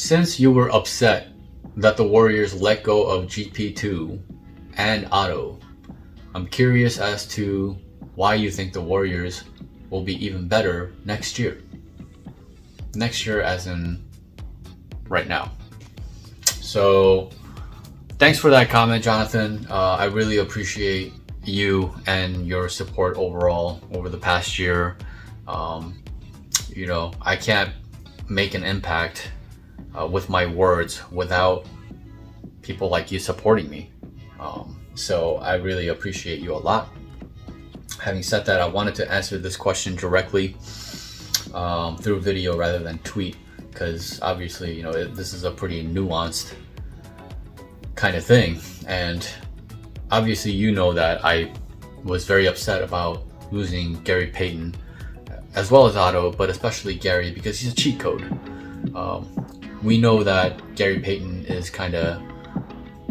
Since you were upset that the Warriors let go of GP2 and Otto, I'm curious as to why you think the Warriors will be even better next year. Next year as in right now. So thanks for that comment, Jonathan. I really appreciate you and your support overall over the past year. I can't make an impact with my words without people like you supporting me. So I really appreciate you a lot. Having said that, I wanted to answer this question directly through video rather than tweet, because obviously, this is a pretty nuanced kind of thing. And obviously, that I was very upset about losing Gary Payton, as well as Otto, but especially Gary, because he's a cheat code. We know that Gary Payton is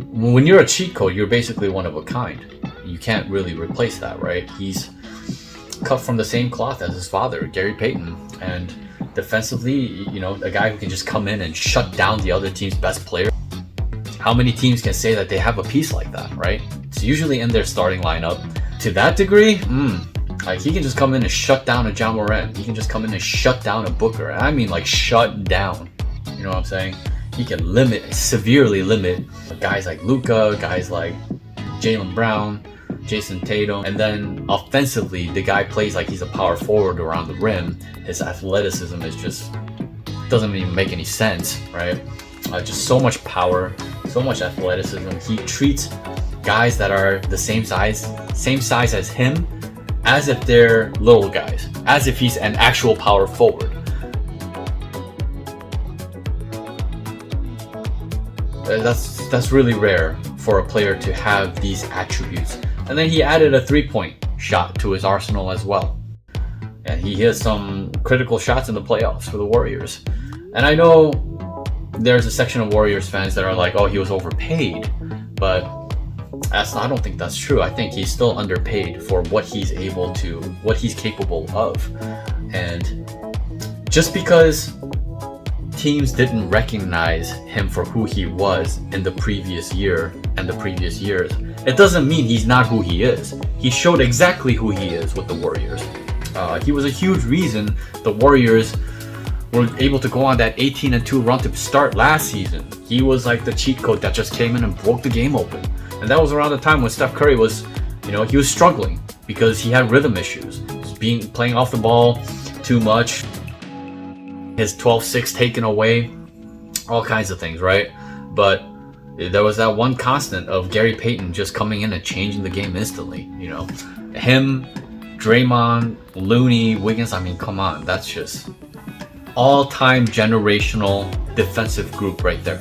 when you're a cheat code, you're basically one of a kind. You can't really replace that, right? He's cut from the same cloth as his father, Gary Payton. And defensively, a guy who can just come in and shut down the other team's best player. How many teams can say that they have a piece like that, right? It's usually in their starting lineup. To that degree, he can just come in and shut down a Ja Morant. He can just come in and shut down a Booker. And I mean shut down. You know what I'm saying? He can severely limit guys like Luka, guys like Jaylen Brown, Jason Tatum. And then offensively, the guy plays like he's a power forward around the rim. His athleticism doesn't even make any sense, right? Just so much power, so much athleticism. He treats guys that are the same size as him as if they're little guys, as if he's an actual power forward. That's really rare for a player to have these attributes. And then he added a 3-point shot to his arsenal as well. And he hit some critical shots in the playoffs for the Warriors. And I know there's a section of Warriors fans that are like, oh, he was overpaid. But I don't think that's true. I think he's still underpaid for what he's capable of. And just because teams didn't recognize him for who he was in the previous year and the previous years, it doesn't mean he's not who he is. He showed exactly who he is with the Warriors. He was a huge reason the Warriors were able to go on that 18-2 run to start last season. He was like the cheat code that just came in and broke the game open. And that was around the time when Steph Curry was, he was struggling because he had rhythm issues. He was playing off the ball too much. His 12-6 taken away, all kinds of things, right? But there was that one constant of Gary Payton just coming in and changing the game instantly. Him, Draymond, Looney, Wiggins. I mean, come on, that's just all-time generational defensive group right there.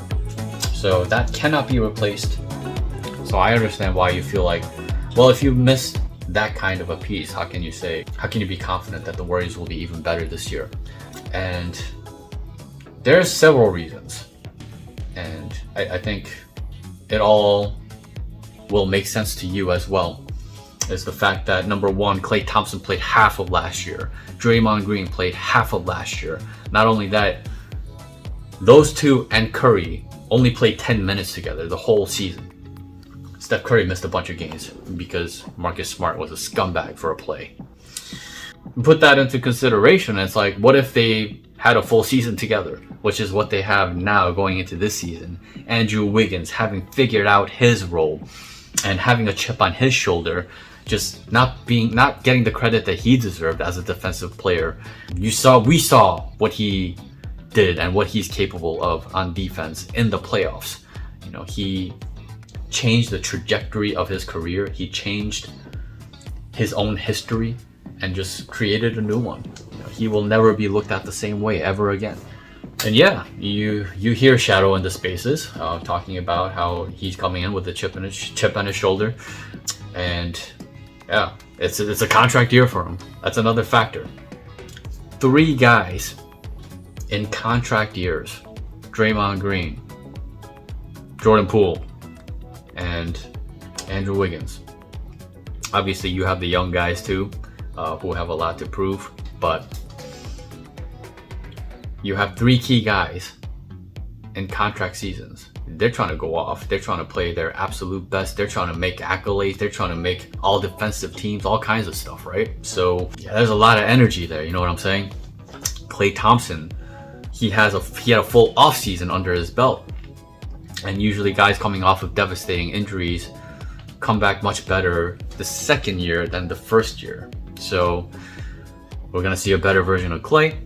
So that cannot be replaced. So I understand why you feel like, well, if you missed that kind of a piece, how can you be confident that the Warriors will be even better this year? And there's several reasons, and I think it all will make sense to you as well. Is the fact that number one, Klay Thompson played half of last year. Draymond Green played half of last year. Not only that, those two and Curry only played 10 minutes together the whole season. Steph Curry missed a bunch of games because Marcus Smart was a scumbag for a play. Put that into consideration, it's like, what if they had a full season together, which is what they have now going into this season. Andrew Wiggins having figured out his role and having a chip on his shoulder, just not getting the credit that he deserved as a defensive player. We saw what he did and what he's capable of on defense in the playoffs. He changed the trajectory of his career. He changed his own history and just created a new one. He will never be looked at the same way ever again. And yeah, you hear Shadow in the spaces talking about how he's coming in with a chip on his shoulder, and yeah, it's a contract year for him. That's another factor. 3 guys in contract years: Draymond Green, Jordan Poole, and Andrew Wiggins. Obviously, you have the young guys too, who have a lot to prove, but you have 3 key guys in contract seasons. They're trying to go off. They're trying to play their absolute best. They're trying to make accolades. They're trying to make all defensive teams, all kinds of stuff, right? So yeah, there's a lot of energy there. You know what I'm saying? Klay Thompson, he had a full offseason under his belt. And usually guys coming off of devastating injuries come back much better the second year than the first year. So we're going to see a better version of Klay.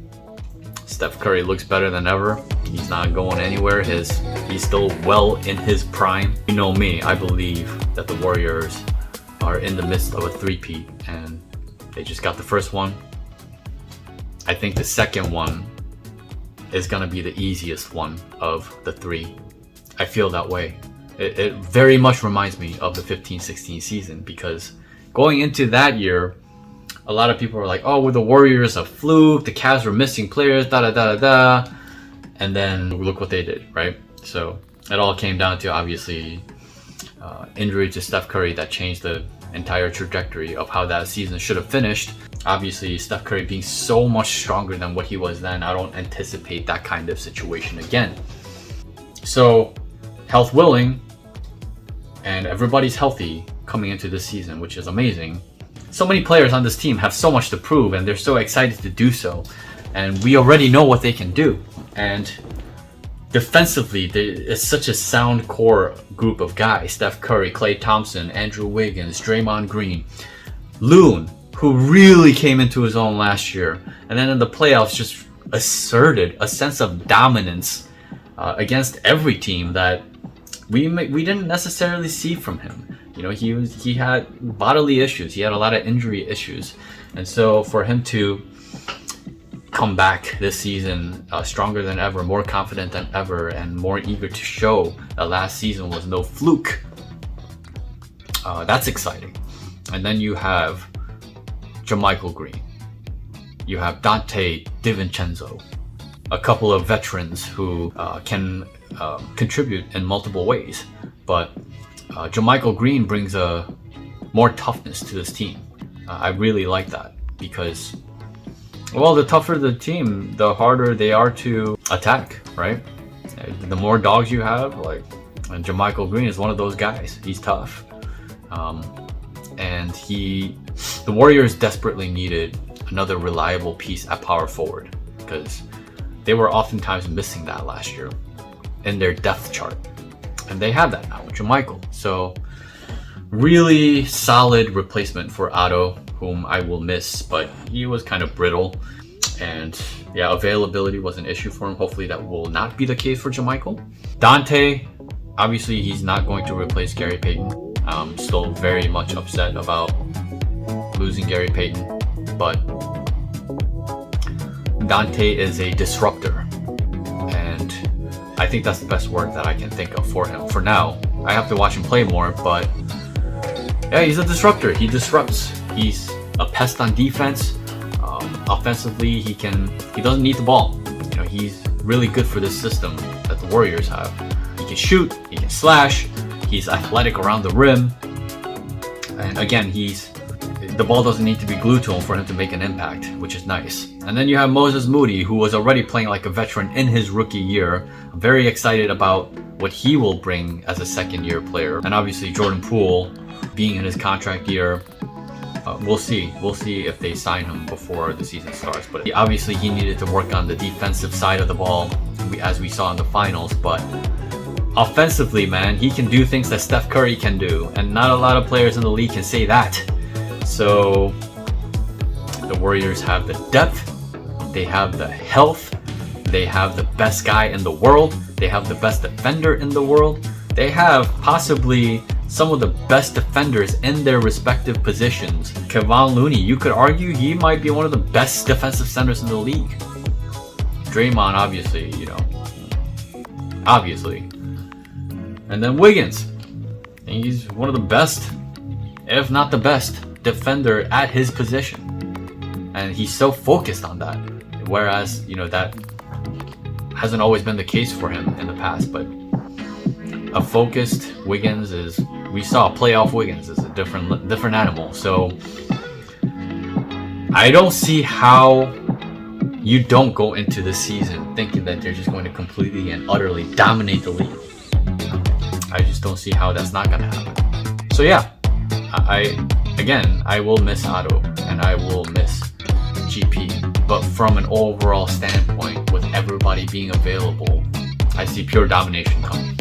Steph Curry looks better than ever. He's not going anywhere. He's still well in his prime. You know me, I believe that the Warriors are in the midst of a three-peat, and they just got the first one. I think the second one is going to be the easiest one of the three. I feel that way. It very much reminds me of the 15-16 season, because going into that year, a lot of people were like, oh, were the Warriors a fluke? The Cavs were missing players, da-da-da-da-da. And then look what they did, right? So it all came down to, obviously, injury to Steph Curry that changed the entire trajectory of how that season should have finished. Obviously, Steph Curry being so much stronger than what he was then, I don't anticipate that kind of situation again. So, health willing, and everybody's healthy coming into this season, which is amazing. So many players on this team have so much to prove, and they're so excited to do so. And we already know what they can do. And defensively, it's such a sound core group of guys. Steph Curry, Klay Thompson, Andrew Wiggins, Draymond Green, Loon, who really came into his own last year. And then in the playoffs, just asserted a sense of dominance against every team that we didn't necessarily see from him. You know, he had bodily issues. He had a lot of injury issues. And so for him to come back this season stronger than ever, more confident than ever, and more eager to show that last season was no fluke, that's exciting. And then you have JaMychal Green. You have Dante DiVincenzo, a couple of veterans who can contribute in multiple ways. But JaMychal Green brings more toughness to this team. I really like that because, well, the tougher the team, the harder they are to attack, right? The more dogs you have, and JaMychal Green is one of those guys. He's tough. And the Warriors desperately needed another reliable piece at power forward because they were oftentimes missing that last year in their depth chart. And they have that now with JaMychal. So really solid replacement for Otto, whom I will miss, but he was kind of brittle. And yeah, availability was an issue for him. Hopefully that will not be the case for JaMychal. Dante, obviously he's not going to replace Gary Payton. I'm still very much upset about losing Gary Payton, but Dante is a disruptor. And I think that's the best word that I can think of for him for now. I have to watch him play more, but yeah, he's a disruptor. He disrupts. He's a pest on defense. Offensively, he doesn't need the ball. You know, he's really good for this system that the Warriors have. He can shoot. He can slash. He's athletic around the rim. And again, the ball doesn't need to be glued to him for him to make an impact, which is nice. And then you have Moses Moody, who was already playing like a veteran in his rookie year. I'm very excited about what he will bring as a second-year player. And obviously Jordan Poole, being in his contract year, we'll see. We'll see if they sign him before the season starts. But obviously he needed to work on the defensive side of the ball, as we saw in the finals. But offensively, man, he can do things that Steph Curry can do. And not a lot of players in the league can say that. So the Warriors have the depth, they have the health, they have the best guy in the world, they have the best defender in the world, they have possibly some of the best defenders in their respective positions. Kevon Looney, you could argue he might be one of the best defensive centers in the league. Draymond, obviously, obviously. And then Wiggins, he's one of the best, if not the best, defender at his position, and he's so focused on that, whereas that hasn't always been the case for him in the past. But a focused Wiggins we saw playoff Wiggins is a different animal. So I don't see how you don't go into the season thinking that they're just going to completely and utterly dominate the league. I just don't see how that's not going to happen. So yeah, I will miss Otto and I will miss GP, but from an overall standpoint, with everybody being available, I see pure domination coming.